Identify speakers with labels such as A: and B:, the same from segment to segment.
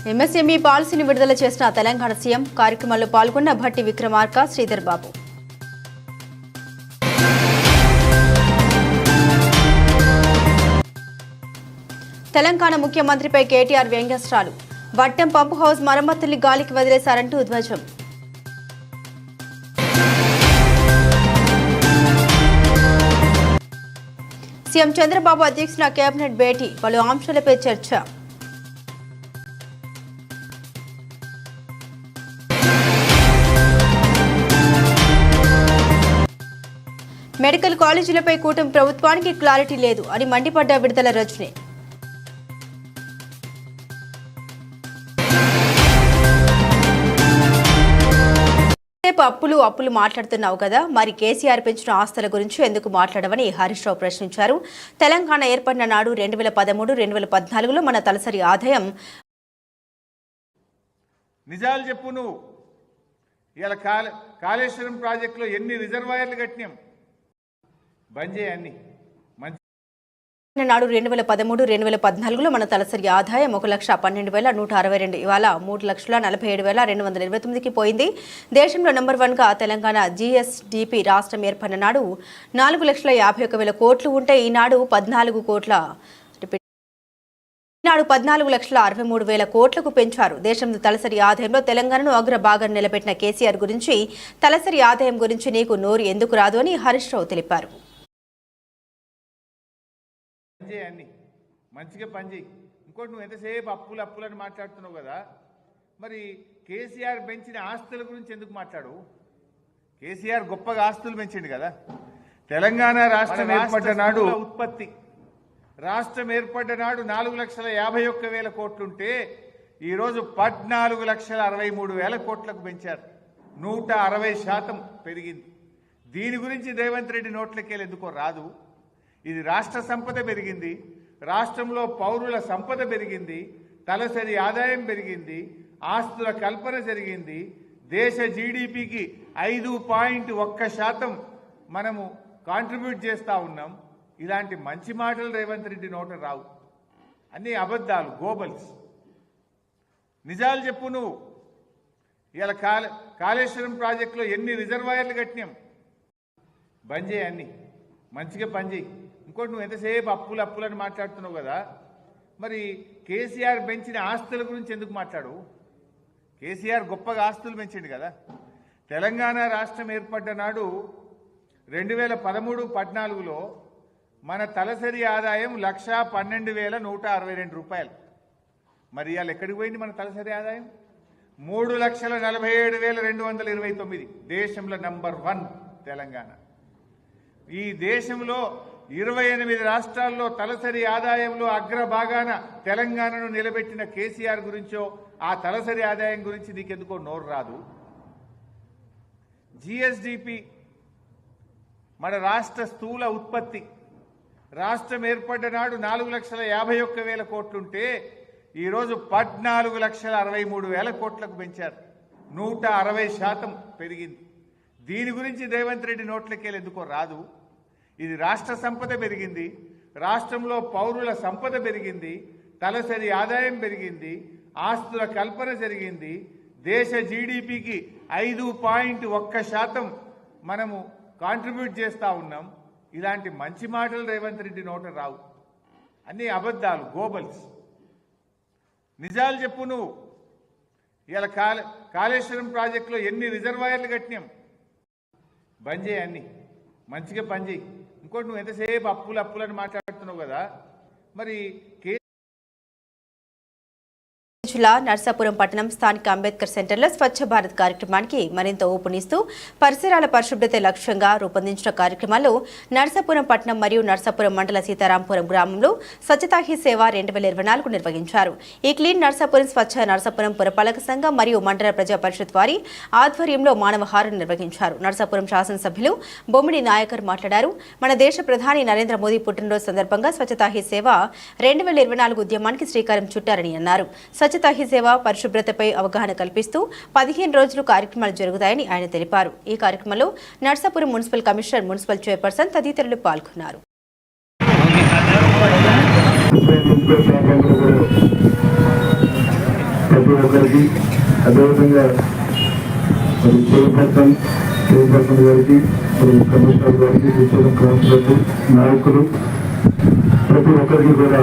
A: MSME పాలసీని విడుదల చేసిన తెలంగాణ సీఎం కార్యక్రమంలో పాల్గొన్న భట్టి విక్రమార్క శ్రీధర్ బాబు. తెలంగాణ ముఖ్యమంత్రిపై కేటీఆర్ వ్యంగ్యాస్త్రాలు. వట్టెం పంప్ హౌస్ మరమ్మతుల్ని గాలికి వదిలేశారంటూ ధ్వజం. సీఎం చంద్రబాబు అధ్యక్షున కేబినెట్ భేటీ, పలు అంశాలపై చర్చ. మెడికల్ కాలేజీలపై కూటమి ప్రభుత్వానికి క్లారిటీ లేదు అని మండిపడ్డ విడుదల రజని. అప్పులు మాట్లాడుతున్నావు కదా, మరి కేసీఆర్ పెంచిన ఆస్తుల గురించి ఎందుకు మాట్లాడవని హరీష్ రావు ప్రశ్నించారు. తెలంగాణ ఏర్పడిన నాడు 2013-2014లో మన తలసరి ఆదాయం.
B: నిజాలు చెప్పు నువ్వు. ఇలా కాళేశ్వరం ప్రాజెక్టులో ఎన్ని రిజర్వాయర్లు కట్టినాం, బంద్ చేయండి.
A: నాడు 2013-2014లో మన తలసరి ఆదాయం 1,12,162. ఇవాళ 3,47,229కి పోయింది. దేశంలో నెంబర్ 1గా తెలంగాణ జీఎస్డీపీ రాష్ట్రం ఏర్పడిన నాడు 4,51,000 కోట్లు ఉంటే ఈనాడు 14,63,000 కోట్లకు పెంచారు. దేశంలో తలసరి ఆదాయంలో తెలంగాణను అగ్రభాగం నిలబెట్టిన కేసీఆర్ గురించి తలసరి ఆదాయం గురించి నీకు నోరు ఎందుకు రాదు అని హరీష్ రావు తెలిపారు.
B: చేయండి, మంచిగా పని చేయి. ఇంకోటి, నువ్వు ఎంతసేపు అప్పులని మాట్లాడుతున్నావు కదా, మరి కేసీఆర్ పెంచిన ఆస్తుల గురించి ఎందుకు మాట్లాడు? కేసీఆర్ గొప్పగా ఆస్తులు పెంచిండు కదా. తెలంగాణ రాష్ట్రం ఏర్పడ్డ నాడు ఉత్పత్తి, రాష్ట్రం ఏర్పడ్డ నాడు 4,51,000 కోట్లుంటే ఈరోజు 14,63,000 కోట్లకు పెంచారు. 160% పెరిగింది. దీని గురించి రేవంత్ రెడ్డి నోట్లకెళ్ళి ఎందుకో రాదు. ఇది రాష్ట్ర సంపద పెరిగింది, రాష్ట్రంలో పౌరుల సంపద పెరిగింది, తలసరి ఆదాయం పెరిగింది, ఆస్తుల కల్పన జరిగింది, దేశ జీడిపికి 5.1% మనము కాంట్రిబ్యూట్ చేస్తూ ఉన్నాం. ఇలాంటి మంచి మాటలు రేవంత్ రెడ్డి నోట రావు. అన్నీ అబద్ధాలు, గోబల్స్. నిజాలు చెప్పు నువ్వు. ఇలా కాళేశ్వరం ప్రాజెక్టులో ఎన్ని రిజర్వాయర్లు కట్టినాం, బంద్ చేయండి. మంచిగా పని చేయి. ఇంకోటి, నువ్వు ఎంతసేపు అప్పులని మాట్లాడుతున్నావు కదా, మరి కేసీఆర్ పెంచిన ఆస్తుల గురించి ఎందుకు మాట్లాడు? కేసీఆర్ గొప్పగా ఆస్తులు పెంచిండు కదా. తెలంగాణ రాష్ట్రం ఏర్పడ్డ నాడు 2013-14లో మన తలసరి ఆదాయం 1,12,162 రూపాయలు. మరి ఇవాళ ఎక్కడికి పోయింది మన తలసరి ఆదాయం? 3,47,229. దేశంలో నెంబర్ 1 తెలంగాణ. ఈ దేశంలో 28 రాష్ట్రాల్లో తలసరి ఆదాయంలో అగ్రభాగాన తెలంగాణను నిలబెట్టిన కేసీఆర్ గురించో ఆ తలసరి ఆదాయం గురించి నీకెందుకో నోరు రాదు. జీఎస్డీపీ మన రాష్ట్ర స్థూల ఉత్పత్తి, రాష్ట్రం ఏర్పడ్డ నాడు 4,51,000 కోట్లుంటే ఈరోజు 14,63,000 కోట్లకు పెంచారు. 160% పెరిగింది. దీని గురించి రేవంత్ రెడ్డి నోట్లకెళ్ళి ఎందుకో రాదు. ఇది రాష్ట్ర సంపద పెరిగింది, రాష్ట్రంలో పౌరుల సంపద పెరిగింది, తలసరి ఆదాయం పెరిగింది, ఆస్తుల కల్పన జరిగింది, దేశ జీడిపికి 5.1% మనము కాంట్రిబ్యూట్ చేస్తూ ఉన్నాం. ఇలాంటి మంచి మాటలు రేవంత్ రెడ్డి నోట రావు. అన్నీ అబద్ధాలు, గోబల్స్. నిజాలు చెప్పు నువ్వు. ఇలా కాళేశ్వరం ప్రాజెక్టులో ఎన్ని రిజర్వాయర్లు కట్టినాం, బంద్ చేయండి. మంచిగా పని చేయి. ఇంకోటి, నువ్వు ఎంతసేపు అప్పులని మాట్లాడుతున్నావు కదా, మరి
A: జిల్లా నర్సాపురం పట్టణం స్థానిక అంబేద్కర్ సెంటర్లో స్వచ్ఛ భారత్ కార్యక్రమానికి మరింత ఊపునిస్తూ పరిసరాల పరిశుభ్రత లక్ష్యంగా రూపొందించిన కార్యక్రమాల్లో నర్సాపురం పట్టణం మరియు నర్సాపురం మండల సీతారాంపురం గ్రామంలో స్వచ్ఛతా హీ సేవ 2024 నిర్వహించారు. ఈ క్లీన్ నర్సాపురం స్వచ్ఛ నర్సాపురం పురపాలక సంఘం మరియు మండల ప్రజా పరిషత్ వారి ఆధ్వర్యంలో మానవహారం నిర్వహించారు. నర్సాపురం శాసనసభ్యులు బొమ్మిడి నాయకర్ మాట్లాడారు. మన దేశ ప్రధాని నరేంద్ర మోదీ పుట్టినరోజు సందర్భంగా స్వచ్ఛతా హీ సేవ 2024 ఉద్యమానికి శ్రీకారం చుట్టారని అన్నారు. స్వచ్ఛతా హీ సేవ పరిశుభ్రతపై అవగాహన కల్పిస్తూ 15 రోజులు కార్యక్రమాలు జరుగుతాయని ఆయన తెలిపారు. ఈ కార్యక్రమంలో Narsapuram municipal commissioner, municipal chairperson తదితరులు పాల్గొన్నారు.
C: ప్రతి ఒక్కరికి, అదేవిధంగా మరి చైర్పర్సన్ గారికి, మరి కమిషనర్ గారికి, డివిజన్ కౌన్సిలర్లు, నాయకులు ప్రతి ఒక్కరికి కూడా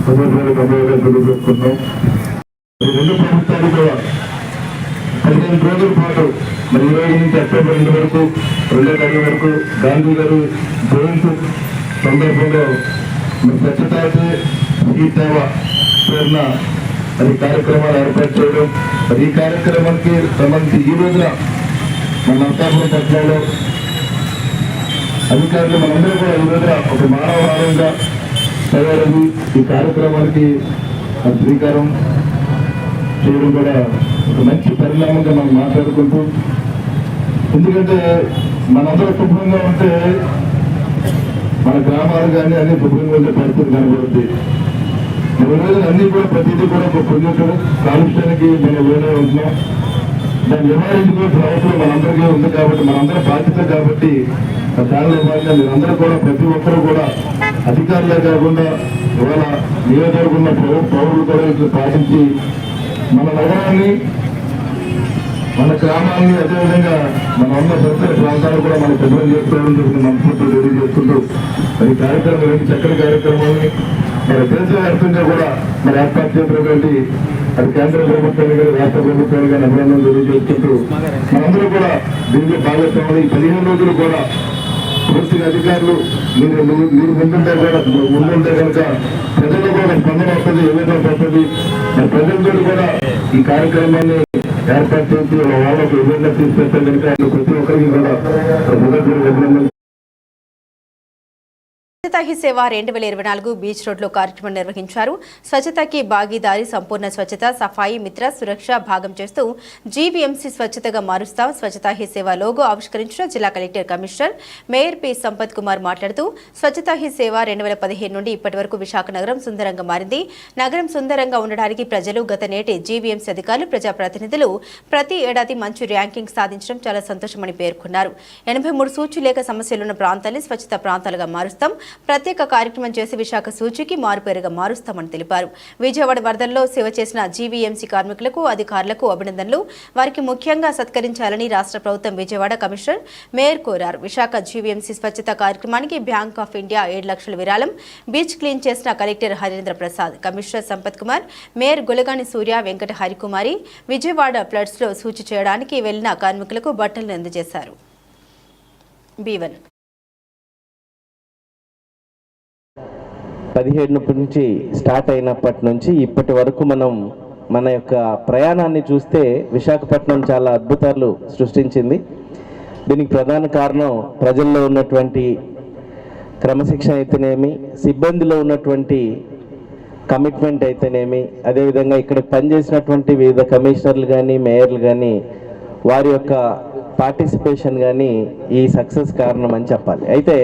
C: ధన్యవాదాలు తెలియజేస్తున్నాం. రెండు ప్రభుత్వాలు కూడా 15 రోజుల పాటు మరి 20 నుంచి అక్టోబర్ 2 వరకు 2వ తారీఖు వరకు గాంధీ గారు జయంతి సందర్భంలో మరి స్వచ్ఛతాకి ఈ సేవ పేరున అది కార్యక్రమాలు ఏర్పాటు చేయడం, మరి ఈ కార్యక్రమానికి సంబంధించి ఈ రోజున మన నరసాపురం పట్టణంలో అధికారులు మనందరూ కూడా ఈ రోజున ఒక మానవహారంగా తయారయ్యి ఈ కార్యక్రమానికి శ్రీకారం చేయడం కూడా ఒక మంచి పరిణామంగా మనం మాట్లాడుకుంటూ, ఎందుకంటే మనందరూ శుభ్రంగా ఉంటే మన గ్రామాలు కానీ అన్ని శుభ్రంగా ఉండే పరిస్థితి కనబడుతుంది. మన రోజులు అన్ని కూడా ప్రతిదీ కూడా ఒక పొల్యూషన్ కాలుష్యానికి మనం లోనే ఉంటున్నాం. దాన్ని నివారించుకోవాల్సిన అవసరం మనందరికీ ఉంది కాబట్టి, మనందరూ బాధ్యత కాబట్టి దానిలో భాగంగా మీరందరూ కూడా ప్రతి ఒక్కరూ కూడా అధికారులే కాకుండా ఇవాళ నియోజకవర్గంలో పౌరులు కూడా ఇట్లా పాటించి మన నగరాన్ని, మన గ్రామాన్ని, అదేవిధంగా మన ఉన్న పరిసర ప్రాంతాలు కూడా మనం శుభ్రం చేసుకోవాలని చెప్పి మనస్ఫూర్తిగా తెలియజేసుకుంటూ మరి కార్యక్రమం చక్కటి కార్యక్రమాన్ని మరి దేశవ్యాప్తంగా కూడా మరి ఏర్పాటు చేసినటువంటి అది కేంద్ర ప్రభుత్వాన్ని కానీ రాష్ట్ర ప్రభుత్వాన్ని కానీ అభినందనలు తెలియజేసుకుంటూ మనందరూ కూడా దీంట్లో భాగస్వాములు ఈ 15 రోజులు కూడా పూర్తిగా అధికారులు మీరు ముందుంటే కనుక ప్రజల్లో కూడా స్పందన వస్తుంది, ఏదైనా వస్తుంది. మరి ప్రజలతో కూడా ఈ కార్యక్రమాన్ని ఏర్పాటు చేసి వాళ్ళకు ఏదైనా తీసుకొస్తే కనుక ప్రతి ఒక్కరికి కూడా అభినందనలు.
A: స్వచ్ఛతా హీ సేవ 2024 బీచ్ రోడ్లో కార్యక్రమం నిర్వహించారు. స్వచ్ఛతకి భాగీదారి, సంపూర్ణ స్వచ్ఛత, సఫాయి మిత్ర, సురక్ష భాగం చేస్తూ జీవీఎంసీ స్వచ్ఛతగా మారుస్తాం. స్వచ్ఛతా హీ సేవ లోగో ఆవిష్కరించిన జిల్లా collector, commissioner, mayor P Sampath Kumar మాట్లాడుతూ స్వచ్ఛతా హీ సేవ 2015 నుండి ఇప్పటి వరకు విశాఖ నగరం సుందరంగా మారింది. నగరం సుందరంగా ఉండడానికి ప్రజలు, గత నేటి జీవీఎంసీ అధికారులు, ప్రజాప్రతినిధులు ప్రతి ఏడాది మంచి ర్యాంకింగ్ సాధించడం చాలా సంతోషమని పేర్కొన్నారు. 83 సూచిలేఖ సమస్యలున్న ప్రాంతాన్ని స్వచ్ఛత ప్రాంతాలుగా మారుస్తాం. ప్రత్యేక కార్యక్రమం చేసి విశాఖ సూచికి మారుపేరుగా మారుస్తామని తెలిపారు. విజయవాడ వరదల్లో సేవ చేసిన జీవీఎంసీ కార్మికులకు, అధికారులకు అభినందనలు. వారికి ముఖ్యంగా సత్కరించాలని రాష్ట్ర ప్రభుత్వం, విజయవాడ కమిషనర్, మేయర్ కోరారు. విశాఖ జీవీఎంసీ స్వచ్ఛత కార్యక్రమానికి బ్యాంక్ ఆఫ్ ఇండియా 7 లక్షల విరాళం. బీచ్ క్లీన్ చేసిన collector Harindra Prasad, commissioner Sampath Kumar, mayor Golagani Surya, Venkata Harikumari Vijayawada floods లో సూచి చేయడానికి వెళ్లిన కార్మికులకు బట్టలను అందజేశారు. B1
D: 17 నుంచి స్టార్ట్ అయినప్పటి నుంచి ఇప్పటి వరకు మనం మన యొక్క ప్రయాణాన్ని చూస్తే విశాఖపట్నం చాలా అద్భుతాలు సృష్టించింది. దీనికి ప్రధాన కారణం ప్రజల్లో ఉన్నటువంటి క్రమశిక్షణ అయితేనేమి, సిబ్బందిలో ఉన్నటువంటి కమిట్మెంట్ అయితేనేమి, అదేవిధంగా ఇక్కడ పనిచేసినటువంటి వివిధ కమిషనర్లు కానీ, మేయర్లు కానీ వారి యొక్క పార్టిసిపేషన్ కానీ ఈ సక్సెస్ కారణం అని చెప్పాలి. అయితే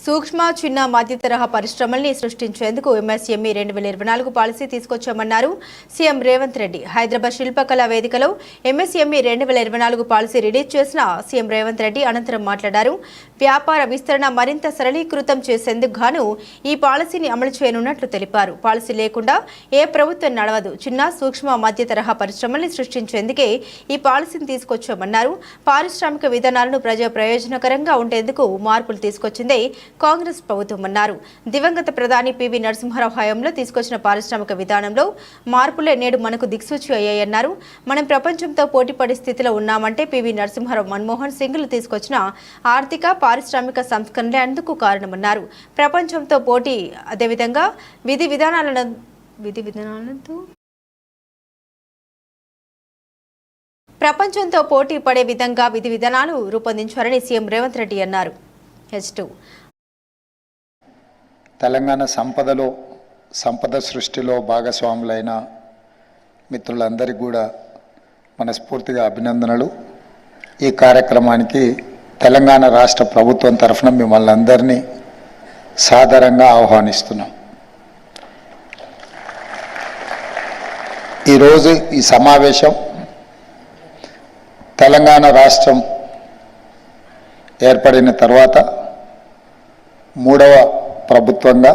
A: సూక్ష్మ, చిన్న, మధ్య తరహా పరిశ్రమల్ని సృష్టించేందుకు ఎంఎస్ఎంఈ 2024 పాలసీ తీసుకొచ్చామన్నారు సీఎం రేవంత్ రెడ్డి. హైదరాబాద్ శిల్పకళా వేదికలో ఎంఎస్ఎంఈ 2024 పాలసీ రిలీజ్ చేసిన సీఎం రేవంత్ రెడ్డి అనంతరం మాట్లాడారు. వ్యాపార విస్తరణ మరింత సరళీకృతం చేసేందుకు గాను ఈ పాలసీని అమలు చేయనున్నట్లు తెలిపారు. పాలసీ లేకుండా ఏ ప్రభుత్వం నడవదు. చిన్న, సూక్ష్మ, మధ్య తరహా పరిశ్రమల్ని సృష్టించేందుకే ఈ పాలసీని తీసుకొచ్చామన్నారు. పారిశ్రామిక విధానాలను ప్రజా ప్రయోజనకరంగా ఉండేందుకు మార్పులు తీసుకొచ్చిందే కాంగ్రెస్ ప్రభుత్వం అన్నారు. దివంగత ప్రధాని పివి నరసింహారావు హయాంలో తీసుకొచ్చిన పారిశ్రామిక విధానంలో మార్పులే నేడు మనకు దిక్సూచి అయ్యాయన్నారు. మనం ప్రపంచంతో పోటీపడే స్థితిలో ఉన్నామంటే పివి నరసింహారావు, మన్మోహన్ సింగ్లు తీసుకొచ్చిన ఆర్థిక, పారిశ్రామిక సంస్కరణలే అందుకు కారణమన్నారు. ప్రపంచంతో పోటీ, అదేవిధంగా విధి విధానాలతో ప్రపంచంతో పోటీ పడే విధంగా విధి విధానాలు రూపొందించారని సీఎం రేవంత్ రెడ్డి అన్నారు. H2
E: తెలంగాణ సంపద సృష్టిలో భాగస్వాములైన మిత్రులందరికీ కూడా మనస్ఫూర్తిగా అభినందనలు. ఈ కార్యక్రమానికి తెలంగాణ రాష్ట్ర ప్రభుత్వం తరఫున మిమ్మల్ని అందరినీ సాదరంగా ఆహ్వానిస్తున్నాం. ఈరోజు ఈ సమావేశం తెలంగాణ రాష్ట్రం ఏర్పడిన తర్వాత 3వ ప్రభుత్వంగా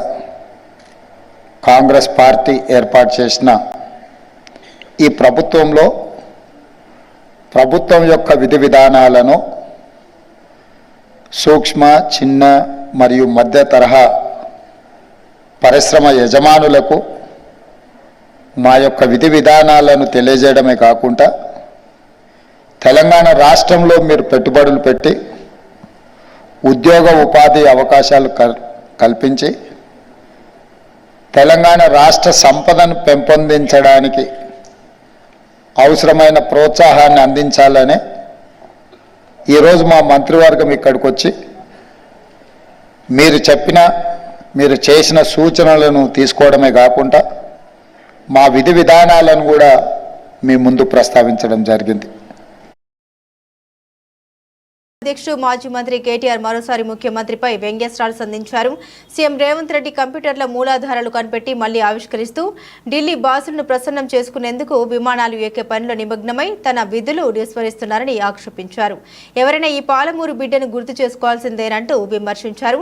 E: కాంగ్రెస్ పార్టీ ఏర్పాటు చేసిన ఈ ప్రభుత్వంలో ప్రభుత్వం యొక్క విధి విధానాలను సూక్ష్మ, చిన్న మరియు మధ్య తరహా పరిశ్రమ యజమానులకు మా యొక్క విధి విధానాలను తెలియజేయడమే కాకుండా తెలంగాణ రాష్ట్రంలో మీరు పెట్టుబడులు పెట్టి ఉద్యోగ ఉపాధి అవకాశాలు కల్పించి తెలంగాణ రాష్ట్ర సంపదను పెంపొందించడానికి అవసరమైన ప్రోత్సాహాన్ని అందించాలనే ఈరోజు మా మంత్రివర్గం ఇక్కడికి వచ్చి మీరు చేసిన సూచనలను తీసుకోవడమే కాకుండా మా విధి విధానాలను కూడా మీ ముందు ప్రస్తావించడం జరిగింది.
A: అధ్యక్షుడు మాజీ మంత్రి కేటీఆర్ మరోసారి ముఖ్యమంత్రిపై వ్యంగ్యాస్త్రాలు సంధించారు. సీఎం రేవంత్ రెడ్డి కంప్యూటర్ల మూలాధారాలు కనిపెట్టి మళ్లీ ఆవిష్కరిస్తూ ఢిల్లీ బాసులను ప్రసన్నం చేసుకునేందుకు విమానాలు ఎక్కే పనిలో నిమగ్నమై తన విధులు విస్మరిస్తున్నారని ఆక్షేపించారు. ఎవరైనా ఈ పాలమూరు బిడ్డను గుర్తు చేసుకోవాల్సిందేనంటూ విమర్శించారు.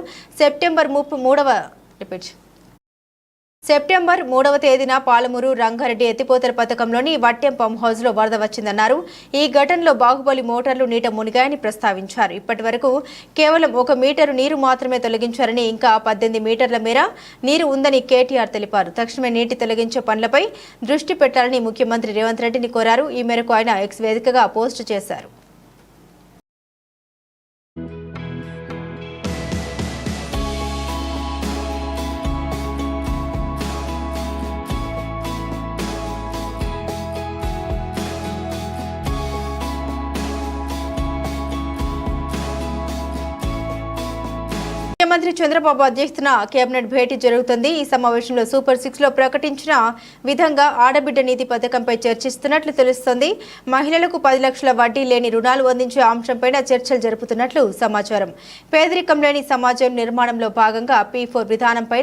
A: సెప్టెంబర్ 3వ తేదీన పాలమూరు రంగారెడ్డి ఎత్తిపోతల పథకంలోని వట్టెం పంప్ హౌస్ లో వరద వచ్చిందన్నారు. ఈ ఘటనలో బాహుబలి మోటార్లు నీట మునిగాయని ప్రస్తావించారు. ఇప్పటి వరకు కేవలం 1 మీటరు నీరు మాత్రమే తొలగించారని, ఇంకా 18 మీటర్ల మేర నీరు ఉందని కేటీఆర్ తెలిపారు. తక్షణమే నీటి తొలగించే పనులపై దృష్టి పెట్టాలని ముఖ్యమంత్రి రేవంత్ రెడ్డిని కోరారు. ఈ మేరకు ఆయన ఎక్స్ వేదికగా పోస్టు చేశారు. ముఖ్యమంత్రి చంద్రబాబు అధ్యక్షతన కేబినెట్ భేటీ జరుగుతుంది. ఈ సమావేశంలో సూపర్ 6 లో ప్రకటించిన విధంగా ఆడబిడ్డ నీతి పథకంపై చర్చిస్తున్నట్లు తెలుస్తోంది. మహిళలకు 10 లక్షల వడ్డీ లేని రుణాలు అందించే అంశంపై చర్చలు జరుపుతున్నట్లు సమాచారం. పేదరికం లేని సమాజం నిర్మాణంలో భాగంగా P4 విధానంపై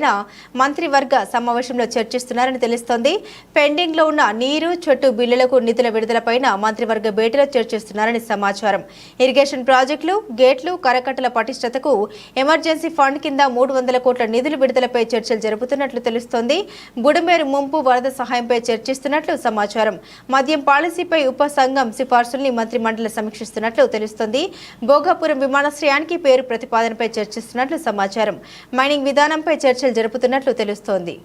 A: మంత్రివర్గ సమావేశంలో చర్చిస్తున్నారని తెలుస్తోంది. పెండింగ్ లో ఉన్న నీరు, చెట్టు బిల్లులకు నిధుల విడుదలపై మంత్రివర్గ భేటీలో చర్చిస్తున్నారని సమాచారం. ఇరిగేషన్ ప్రాజెక్టులు, గేట్లు, కరకట్టల పటిష్టతకు ఎమర్జెన్సీ ఫండ్ కింద 300 కోట్ల నిధుల విడుదలపై చర్చలు జరుపుతున్నట్లు తెలుస్తోంది. బుడమేరు ముంపు వరద సహాయంపై చర్చిస్తున్నట్లు సమాచారం. మద్యం పాలసీపై ఉప సంఘం సిఫార్సుల్ని మంత్రిమండలి సమీక్షిస్తున్నట్లు తెలుస్తోంది. భోగాపురం విమానాశ్రయానికి పేరు ప్రతిపాదనపై చర్చిస్తున్నట్లు సమాచారం. మైనింగ్ విధానంపై చర్చలు జరుపుతున్నట్లు తెలుస్తోంది.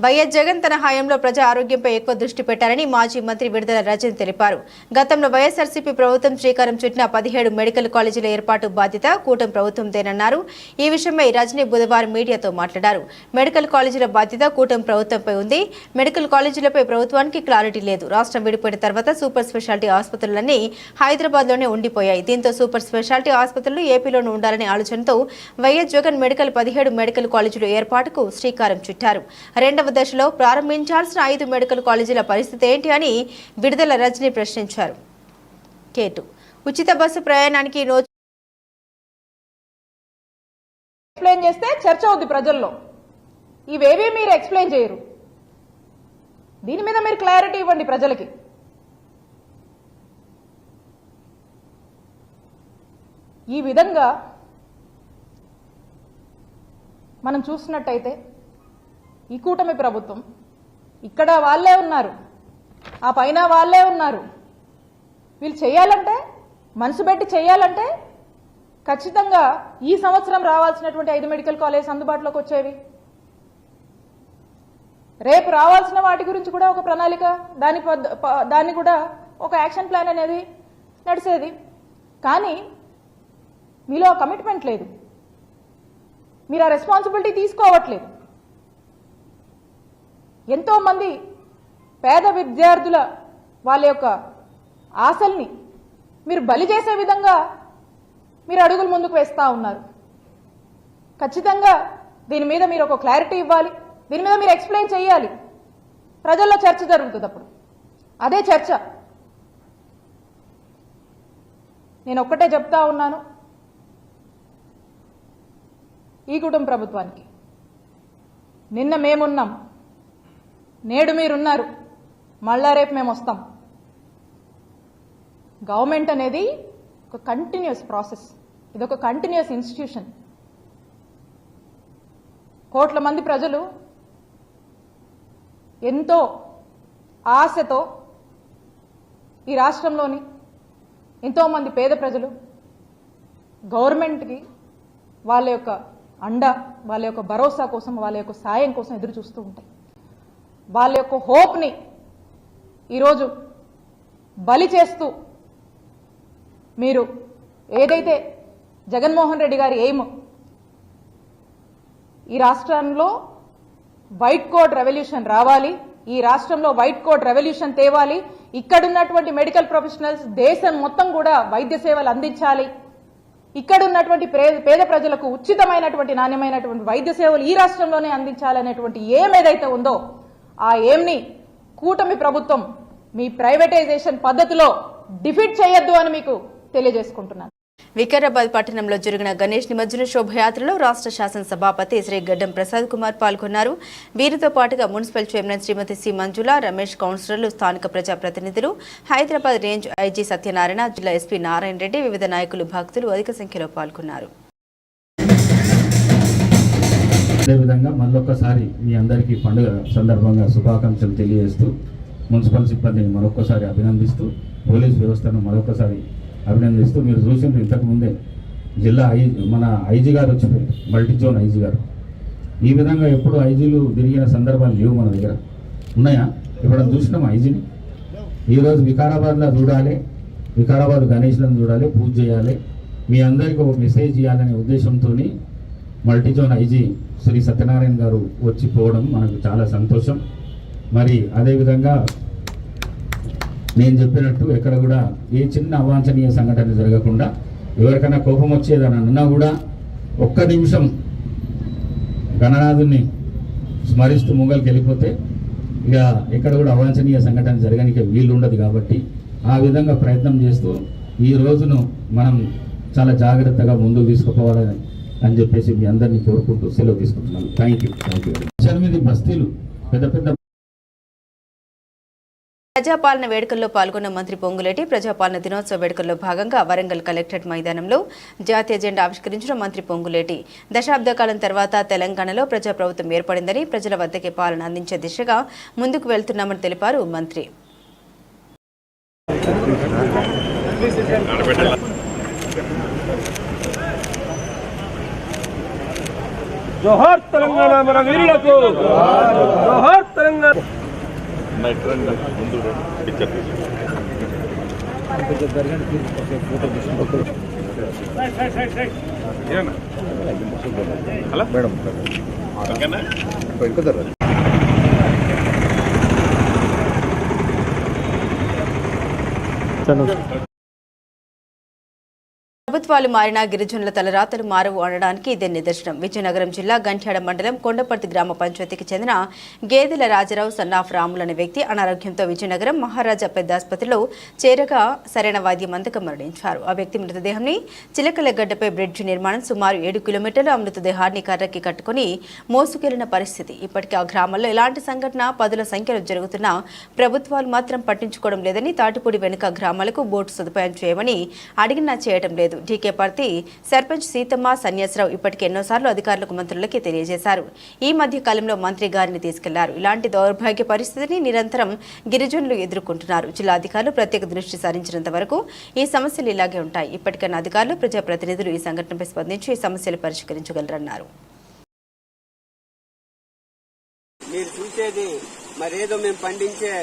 A: వైఎస్ జగన్ తన హయాంలో ప్రజా ఆరోగ్యంపై ఎక్కువ దృష్టి పెట్టారని మాజీ మంత్రి విడుదల రజని తెలిపారు. గతంలో వైఎస్ఆర్సీపీ ప్రభుత్వం శ్రీకారం చుట్టిన 17 మెడికల్ కాలేజీల ఏర్పాటు బాధ్యత కూటమి ప్రభుత్వందేనన్నారు. ఈ విషయమై రజని బుధవారం మీడియాతో మాట్లాడారు. మెడికల్ కాలేజీల బాధ్యత కూటమి ప్రభుత్వంపై ఉంది. మెడికల్ కాలేజీలపై ప్రభుత్వానికి క్లారిటీ లేదు. రాష్ట్రం విడిపోయిన తర్వాత సూపర్ స్పెషాలిటీ ఆసుపత్రులన్నీ హైదరాబాద్లోనే ఉండిపోయాయి. దీంతో సూపర్ స్పెషాలిటీ ఆసుపత్రులు ఏపీలోనూ ఉండాలనే ఆలోచనతో వైఎస్ జగన్ 17 మెడికల్ కాలేజీల ఏర్పాటుకు శ్రీకారం చుట్టారు. రెండవ దశలో ప్రారంభించాల్సిన 5 మెడికల్ కాలేజీల పరిస్థితి ఏంటి అని విడుదల రజని ప్రశ్నించారు. కేటు ఉచిత బస్సు ప్రయాణానికి
F: ఎక్స్ప్లెయిన్ చేస్తే చర్చ అవుద్ది ప్రజల్లో. ఇవేవి మీరు ఎక్స్ప్లెయిన్ చేయరు. దీని మీద మీరు క్లారిటీ ఇవ్వండి ప్రజలకి. ఈ విధంగా మనం చూసినట్టయితే ఈ కూటమి ప్రభుత్వం ఇక్కడ వాళ్ళే ఉన్నారు, ఆ పైన వాళ్ళే ఉన్నారు. వీళ్ళు చేయాలంటే, మనసు పెట్టి చేయాలంటే ఖచ్చితంగా ఈ సంవత్సరం రావాల్సినటువంటి 5 మెడికల్ కాలేజ్ అందుబాటులోకి వచ్చేవి. రేపు రావాల్సిన వాటి గురించి కూడా ఒక ప్రణాళిక, దాన్ని కూడా ఒక యాక్షన్ ప్లాన్ అనేది నడిచేది. కానీ మీలో కమిట్మెంట్ లేదు, మీరు ఆ రెస్పాన్సిబిలిటీ తీసుకోవట్లేదు. ఎంతో మంది పేద విద్యార్థుల వాళ్ళ యొక్క ఆశల్ని మీరు బలి చేసే విధంగా మీరు అడుగులు ముందుకు వేస్తూ ఉన్నారు. ఖచ్చితంగా దీని మీద మీరు ఒక క్లారిటీ ఇవ్వాలి, దీని మీద మీరు ఎక్స్ప్లెయిన్ చేయాలి. ప్రజల్లో చర్చ జరుగుతుంది. అప్పుడు అదే చర్చ. నేను ఒక్కటే చెప్తా ఉన్నాను, ఈ కుటుంబ ప్రభుత్వానికి నిన్న మేమున్నాం, నేడు మీరున్నారు, మళ్ళా రేపు మేము వస్తాం. గవర్నమెంట్ అనేది ఒక కంటిన్యూస్ ప్రాసెస్, ఇదొక కంటిన్యూస్ ఇన్స్టిట్యూషన్. కోట్ల మంది ప్రజలు ఎంతో ఆశతో ఈ రాష్ట్రంలోని ఎంతో మంది పేద ప్రజలు గవర్నమెంట్కి వాళ్ళ యొక్క అండ, వాళ్ళ యొక్క భరోసా కోసం, వాళ్ళ యొక్క సాయం కోసం ఎదురు చూస్తూ ఉంటాయి. వాళ్ళ యొక్క హోప్ని ఈరోజు బలి చేస్తూ మీరు ఏదైతే జగన్మోహన్ రెడ్డి గారి ఎయిమ్ ఈ రాష్ట్రంలో వైట్ కోట్ రెవల్యూషన్ రావాలి, ఈ రాష్ట్రంలో వైట్ కోట్ రెవల్యూషన్ తేవాలి, ఇక్కడున్నటువంటి మెడికల్ ప్రొఫెషనల్స్ దేశం మొత్తం కూడా వైద్య సేవలు అందించాలి, ఇక్కడున్నటువంటి పేద ప్రజలకు ఉచితమైనటువంటి నాణ్యమైనటువంటి వైద్య సేవలు ఈ రాష్ట్రంలోనే అందించాలనేటువంటి ఏం ఏదైతే ఉందో ఆ ఏమ్ని కూటమి ప్రభుత్వం మీ ప్రైవేటైజేషన్ పద్ధతిలో డిఫీట్ చేయొద్దు అని మీకు తెలియజేసుకుంటున్నాను.
A: వికారాబాద్ పట్టణంలో జరిగిన గణేష్ నిమజ్జన శోభయాత్రలో రాష్ట్ర శాసనసభాపతి శ్రీ గడ్డం ప్రసాద్ కుమార్ పాల్గొన్నారు. వీరితో పాటుగా మున్సిపల్ చైర్మన్ శ్రీమతి సి మంజుల, రమేష్, కౌన్సిలర్లు, స్థానిక ప్రజాప్రతినిధులు, హైదరాబాద్ రేంజ్ ఐజీ సత్యనారాయణ, జిల్లా ఎస్పీ నారాయణ రెడ్డి, వివిధ నాయకులు, భక్తులు అధిక సంఖ్యలో పాల్గొన్నారు.
G: అదేవిధంగా మళ్ళొక్కసారి మీ అందరికీ పండుగ సందర్భంగా శుభాకాంక్షలు తెలియజేస్తూ మున్సిపల్ సిబ్బందిని మరొకసారి అభినందిస్తూ పోలీస్ వ్యవస్థను మరొకసారి అభినందిస్తూ, మీరు చూసిండ్రు ఇంతకుముందే జిల్లా మన ఐజీ గారు వచ్చిపోయారు, మల్టీ జోన్ ఐజీ గారు. ఈ విధంగా ఎప్పుడు ఐజీలు తిరిగిన సందర్భాలు లేవు మన దగ్గర. ఉన్నాయా? ఇప్పుడు చూసినాం ఐజీని. ఈరోజు వికారాబాద్లో చూడాలి, వికారాబాద్ గణేష్లను చూడాలి, పూజ చేయాలి, మీ అందరికీ ఒక మెసేజ్ ఇవ్వాలనే ఉద్దేశంతో multi zone IG Shri Satyanarayana గారు వచ్చిపోవడం మనకు చాలా సంతోషం. మరి అదేవిధంగా నేను చెప్పినట్టు ఎక్కడ కూడా ఏ చిన్న అవాంఛనీయ సంఘటన జరగకుండా, ఎవరికైనా కోపం వచ్చేదని అన్నా కూడా ఒక్క నిమిషం గణనాథుని స్మరిస్తూ ముంగల్కి వెళ్ళిపోతే ఇక ఎక్కడ కూడా అవాంఛనీయ సంఘటన జరగడానికి వీలు ఉండదు. కాబట్టి ఆ విధంగా ప్రయత్నం చేస్తూ ఈ రోజును మనం చాలా జాగ్రత్తగా ముందుకు తీసుకుపోవాలని అని చెప్పేసి మీ అందరినీ కోరుకుంటూ సెలవు తీసుకుంటున్నాను. Thank you. 8 బస్తీలు పెద్ద పెద్ద
A: ప్రజాపాలన వేడుకల్లో పాల్గొన్న మంత్రి పొంగులేటి ప్రజాపాలన దినోత్సవ వేడుకల్లో భాగంగా వరంగల్ కలెక్టరేట్ మైదానంలో జాతీయ జెండా ఆవిష్కరించిన మంత్రి పొంగులేటి దశాబ్ద కాలం తర్వాత తెలంగాణలో ప్రజాప్రభుత్వం ఏర్పడిందని, ప్రజల వద్దకే పాలన అందించే దిశగా ముందుకు వెళ్తున్నామని తెలిపారు మంత్రి.
H: జోహార్ తెలంగాణ మన వీరులకు, జోహార్ తెలంగాణ.
A: ప్రభుత్వాలు మారినా గిరిజనుల తలరాతలు మారవు అనడానికి ఇదే నిదర్శనం. విజయనగరం జిల్లా గంట్యాడ మండలం కొండపర్తి గ్రామ పంచాయతీకి చెందిన గేదెల రాజారావు సన్నాఫ్ రాములు అనే వ్యక్తి అనారోగ్యంతో విజయనగరం మహారాజా పెద్ద ఆసుపత్రిలో చేరగా సరైన వైద్యం అందక మరణించారు. ఆ వ్యక్తి మృతదేహాన్ని చిలకలగడ్డపై బ్రిడ్జి నిర్మాణం సుమారు 7 కిలోమీటర్ల మృతదేహాన్ని కర్రకి కట్టుకుని మోసుకెళ్లిన పరిస్థితి. ఇప్పటికీ ఆ గ్రామంలో ఎలాంటి సంఘటన పదుల సంఖ్యలో జరుగుతున్నా ప్రభుత్వాలు మాత్రం పట్టించుకోవడం లేదని, తాటిపూడి వెనుక గ్రామాలకు బోటు సదుపాయం చేయమని అడిగినా చేయడం లేదు. డీకేపర్తి సర్పంచ్ సీతమ్మ సన్యాసరావు ఇప్పటికే ఎన్నోసార్లు అధికారులకు, మంత్రులకి తెలియజేశారు. ఈ మధ్య కాలంలో మంత్రి గారిని తీసుకెళ్లారు. ఇలాంటి దౌర్భాగ్య పరిస్థితిని నిరంతరం గిరిజనులు ఎదుర్కొంటున్నారు. జిల్లా అధికారులు ప్రత్యేక దృష్టి సారించినంత వరకు ఈ సమస్యలు ఇలాగే ఉంటాయి. ఇప్పటికైనా అధికారులు, ప్రజాప్రతినిధులు ఈ సంఘటనపై స్పందించి ఈ సమస్యలు పరిష్కరించగలరన్నారు.
I: మీరు చూసేది మరేదో మేము పండించే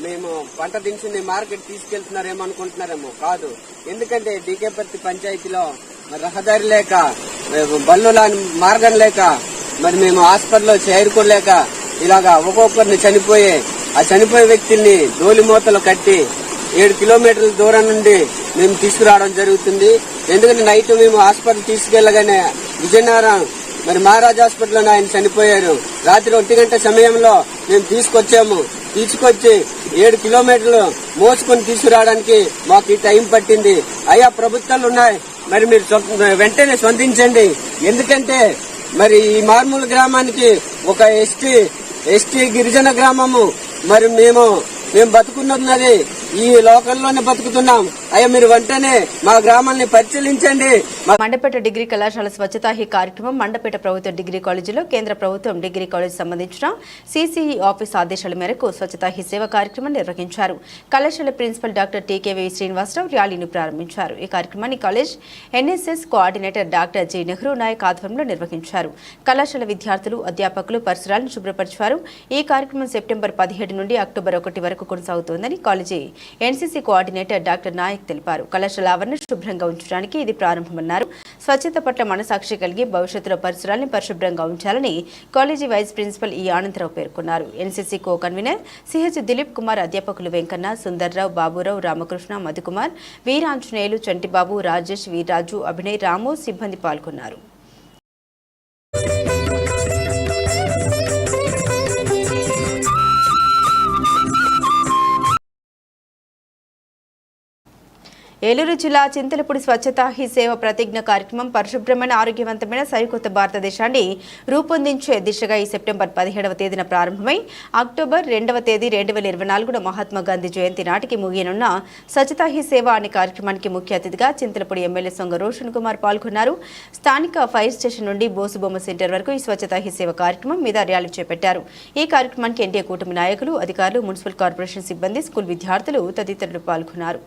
I: మేము పంట దినుసుని మార్కెట్ తీసుకెళ్తున్నారేమో అనుకుంటున్నారేమో, కాదు. ఎందుకంటే డీకేపర్తి పంచాయతీలో రహదారి లేక, బల్లుల మార్గం లేక, మరి మేము హాస్పిటల్లో చేరుకోలేక ఇలాగా ఒక్కొక్కరిని ఆ చనిపోయే వ్యక్తుల్ని డోలి మూతలు కట్టి 7 కిలోమీటర్ల దూరం నుండి మేము తీసుకురావడం జరుగుతుంది. ఎందుకంటే నైట్ మేము హాస్పిటల్ తీసుకెళ్లగానే విజయనగరం మరి మహారాజా హాస్పిటల్లో ఆయన చనిపోయారు. రాత్రి 1 గంట సమయంలో మేము తీసుకొచ్చి 7 కిలోమీటర్లు మోసుకొని తీసుకురావడానికి మాకు ఈ టైం పట్టింది. అయ్యా ప్రభుత్వాలు ఉన్నాయి, మరి మీరు వెంటనే స్పందించండి. ఎందుకంటే మరి ఈ మారుమూల గ్రామానికి ఒక ఎస్టీ గిరిజన గ్రామము, మరి మేము బతుకున్నది ఈ లోకల్లోనే బతుకుతున్నాం. అయ్యా మీరు వెంటనే మా గ్రామాన్ని పరిశీలించండి.
A: మండపేట డిగ్రీ కళాశాల స్వచ్ఛతా హీ కార్యక్రమం మండపేట ప్రభుత్వ డిగ్రీ కాలేజీలో కేంద్ర ప్రభుత్వం డిగ్రీ కాలేజ్ సంబంధించిన సిసిఈ ఆఫీస్ ఆదేశాల మేరకు స్వచ్ఛతా హీ సేవ కార్యక్రమం నిర్వహించారు. కళాశాల ప్రిన్సిపల్ డాక్టర్ టీకేవి శ్రీనివాసరావు ర్యాలీని ప్రారంభించారు. ఈ కార్యక్రమాన్ని college NSS coordinator doctor G Nehru Nayak ఆధ్వర్యంలో నిర్వహించారు. కళాశాల విద్యార్థులు, అధ్యాపకులు పరిసరాలను శుభ్రపరిచారు. ఈ కార్యక్రమం సెప్టెంబర్ 17 నుండి అక్టోబర్ 1 వరకు కొనసాగుతోందని college NCC coordinator doctor Nayak తెలిపారు. కళాశాల ఆవరణ శుభ్రంగా ఉంచడానికి ఇది ప్రారంభమన్నారు. స్వచ్ఛత పట్ల మనసాక్షి కలిగి భవిష్యత్తులో పరిసరాలను పరిశుభ్రంగా ఉంచాలని కాలేజీ వైస్ ప్రిన్సిపల్ ఈ ఆనందరావు పేర్కొన్నారు. NCC co convener CH Dilip Kumar, అధ్యాపకులు వెంకన్న, సుందర్రావు, బాబురావు, రామకృష్ణ, మధుకుమార్, వీరాంజనేయులు, చంటిబాబు, రాజేష్, వీర్రాజు, అభినయ్, రాము సిబ్బంది పాల్గొన్నారు. ఏలూరు జిల్లా చింతలపూడి స్వచ్ఛతా హీ సేవ ప్రతిజ్ఞ కార్యక్రమం పరిశుభ్రమైన, ఆరోగ్యవంతమైన సరికొత్త భారతదేశాన్ని రూపొందించే దిశగా ఈ సెప్టెంబర్ 17వ తేదీన ప్రారంభమై అక్టోబర్ 2వ తేదీ 2024 మహాత్మా గాంధీ జయంతి నాటికి ముగియనున్న స్వచ్ఛతా హీ సేవ అనే కార్యక్రమానికి ముఖ్య అతిథిగా చింతలపూడి ఎమ్మెల్యే సొంగ రోషన్ కుమార్ పాల్గొన్నారు. స్థానిక ఫైర్ స్టేషన్ నుండి బోసుబొమ్మ సెంటర్ వరకు ఈ స్వచ్ఛతా హీ సేవ కార్యక్రమం మీద ర్యాలీ చేపట్టారు. ఈ కార్యక్రమానికి ఎన్డీఏ కూటమి నాయకులు, అధికారులు, మున్సిపల్ కార్పొరేషన్ సిబ్బంది, స్కూల్ విద్యార్థులు తదితరులు పాల్గొన్నారు.